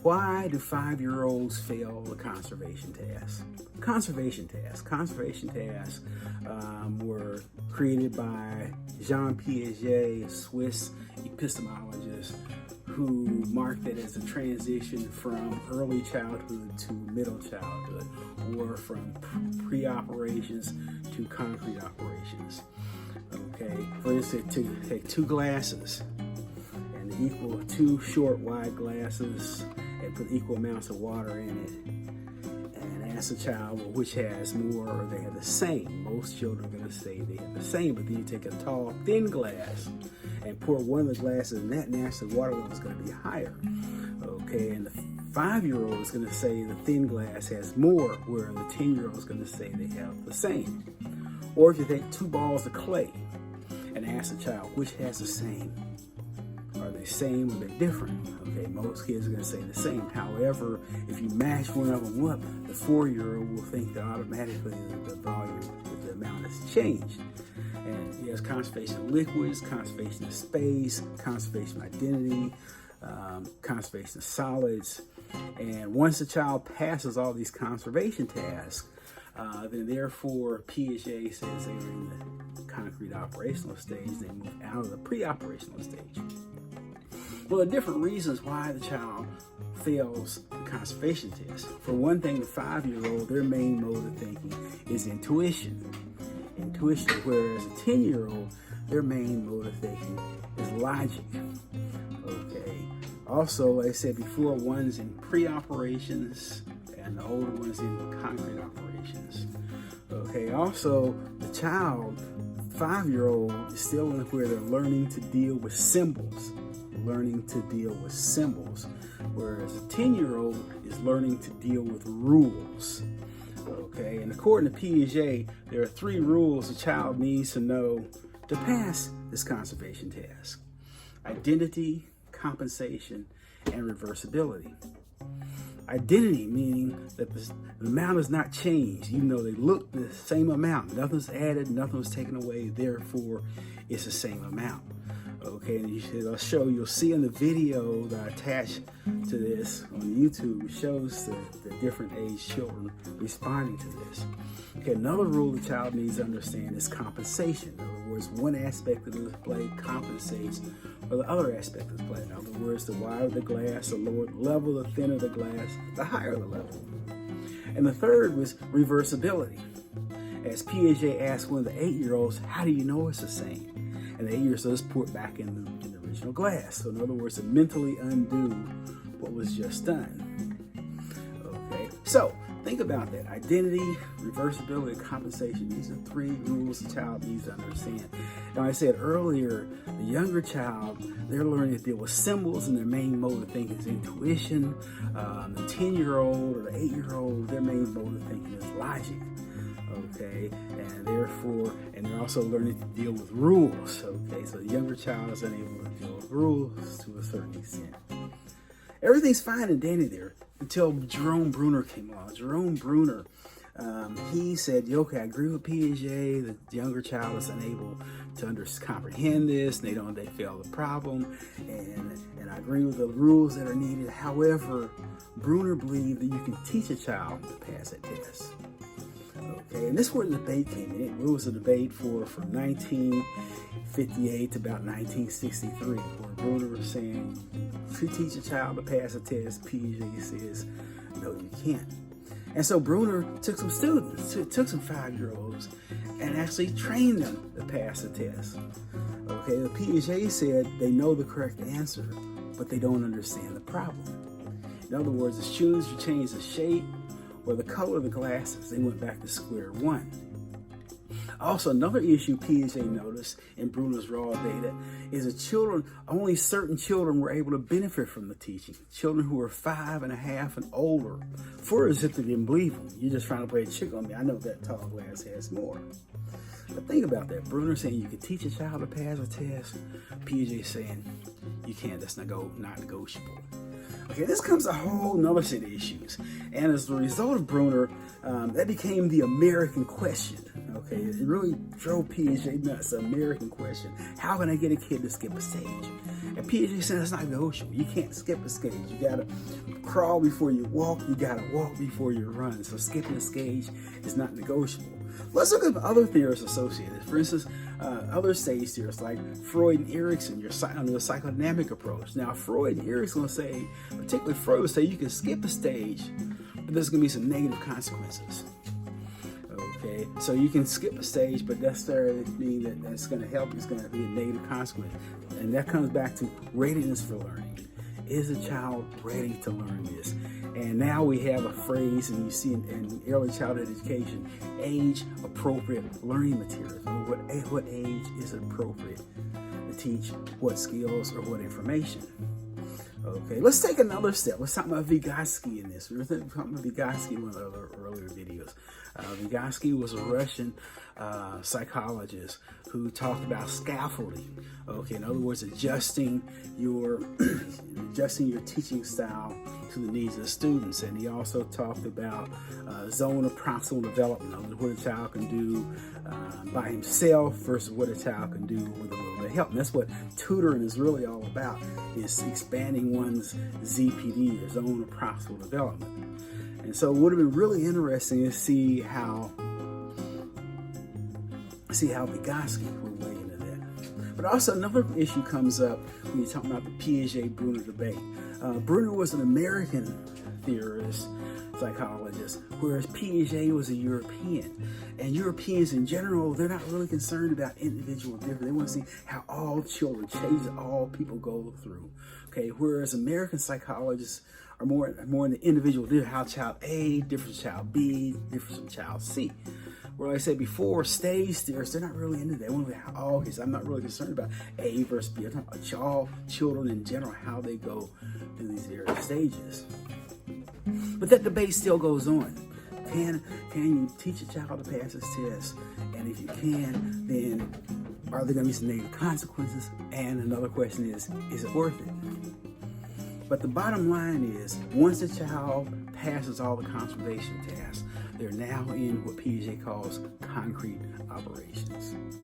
Why do 5-year-olds fail the conservation tasks? Conservation tasks were created by Jean Piaget, a Swiss epistemologist, who marked it as a transition from early childhood to middle childhood, or from pre-operations to concrete operations. Okay, for instance, to take two glasses and equal two short, wide glasses and put equal amounts of water in it, and ask the child, well, which has more, or they have the same. Most children are going to say they have the same, but then you take a tall, thin glass and pour one of the glasses, and that naturally water level is going to be higher. Okay, and the 5-year-old is going to say the thin glass has more, where the 10-year-old is going to say they have the same. Or if you take two balls of clay and ask the child which has the same, are they same or they're different? Okay, most kids are going to say the same. However, if you match one of them up, the 4-year-old will think that automatically the volume, the amount has changed. And yes, conservation of liquids, conservation of space, conservation of identity, conservation of solids. And once the child passes all these conservation tasks, then therefore Piaget says they're in the concrete operational stage, they move out of the pre-operational stage. Well, there are different reasons why the child fails the conservation test. For one thing, the 5-year-old, their main mode of thinking is intuition, whereas a 10-year-old, their main mode of thinking is logic. Okay. Also, like I said before, one's in pre-operations and the older one's in concrete operations. Okay. Also, the child, 5-year-old, is still in where they're learning to deal with symbols. Whereas a 10-year-old is learning to deal with rules. Okay, and according to Piaget, there are 3 rules a child needs to know to pass this conservation task: identity, compensation, and reversibility. Identity meaning that the amount is not changed, even though they look the same amount. Nothing's added, nothing's taken away, therefore it's the same amount. Okay, and you'll see in the video that I attached to this on YouTube, shows the different age children responding to this. Okay, another rule the child needs to understand is compensation. In other words, one aspect of the display compensates for the other aspect of the display. In other words, the wider the glass, the lower the level, the thinner the glass, the higher the level. And the third was reversibility. As Piaget asked one of the 8-year-olds, how do you know it's the same? And the 8-year-old is poured back in the original glass. So in other words, to mentally undo what was just done. Okay, so think about that. Identity, reversibility, compensation. These are 3 rules the child needs to understand. Now, I said earlier, the younger child, they're learning to deal with symbols, and their main mode of thinking is intuition. The 10-year-old or the 8-year-old, their main mode of thinking is logic. Okay, and therefore, and they're also learning to deal with rules. Okay, so the younger child is unable to deal with rules to a certain extent. Everything's fine and dandy there until Jerome Bruner came along. Jerome Bruner, he said, okay, I agree with Piaget, the younger child is unable to comprehend this, they fail the problem, and I agree with the rules that are needed. However, Bruner believed that you can teach a child to pass that test. Okay, and this is where the debate came in. It was a debate from 1958 to about 1963, where Bruner was saying, if you teach a child to pass a test, Piaget says, no, you can't. And so Bruner took some students, took some 5-year-olds, and actually trained them to pass the test. Okay, the Piaget said they know the correct answer, but they don't understand the problem. In other words, as soon as you change the shape or the color of the glasses, they went back to square one. Also, another issue Piaget noticed in Bruner's raw data is that only certain children were able to benefit from the teaching. Children who were 5.5 and older. For as if they didn't believe him. You're just trying to play a trick on me. I know that tall glass has more. But think about that. Bruner saying you can teach a child to pass a test. Piaget saying you can't. That's not negotiable. Okay, this comes a whole nother set of issues. And as a result of Bruner, that became the American question. Okay, it really drove Piaget nuts, the American question. How can I get a kid to skip a stage? And Piaget said it's not negotiable. You can't skip a stage. You gotta crawl before you walk. You gotta walk before you run. So skipping a stage is not negotiable. Let's look at other theories associated. For instance, other stage theorists like Freud and Erikson, under the psychodynamic approach. Now, Freud and Erikson will say, particularly Freud will say, you can skip a stage, but there's going to be some negative consequences. Okay, so you can skip a stage, but necessarily mean that that's going to help. It's going to be a negative consequence, and that comes back to readiness for learning. Is a child ready to learn this? And now we have a phrase, and you see in early childhood education, age-appropriate learning materials. What age is it appropriate to teach what skills or what information? Okay, let's take another step. Let's talk about Vygotsky in this. We were talking about Vygotsky in one of the earlier videos. Vygotsky was a Russian psychologist who talked about scaffolding. Okay, in other words, adjusting your teaching style to the needs of the students. And he also talked about zone of proximal development, what a child can do by himself versus what a child can do with a little bit of help. And that's what tutoring is really all about, is expanding one's ZPD, or zone of proximal development. And so it would have been really interesting to see how Vygotsky would weigh into that. But also another issue comes up when you're talking about the Piaget-Bruner debate. Bruner was an American theorist, psychologist, whereas Piaget was a European. And Europeans in general, they're not really concerned about individual difference. They want to see how all children, changes all people go through. Okay, whereas American psychologists are more in the individual, how child A different from child B, different from child C. Where, like I said before, stage theorists, they're not really into that. I'm not really concerned about A versus B. I'm talking about all children in general, how they go through these various stages. But that debate still goes on. Can you teach a child to pass this test? And if you can, then are there going to be some negative consequences? And another question is it worth it? But the bottom line is, once a child passes all the conservation tasks, they're now in what Piaget calls concrete operations.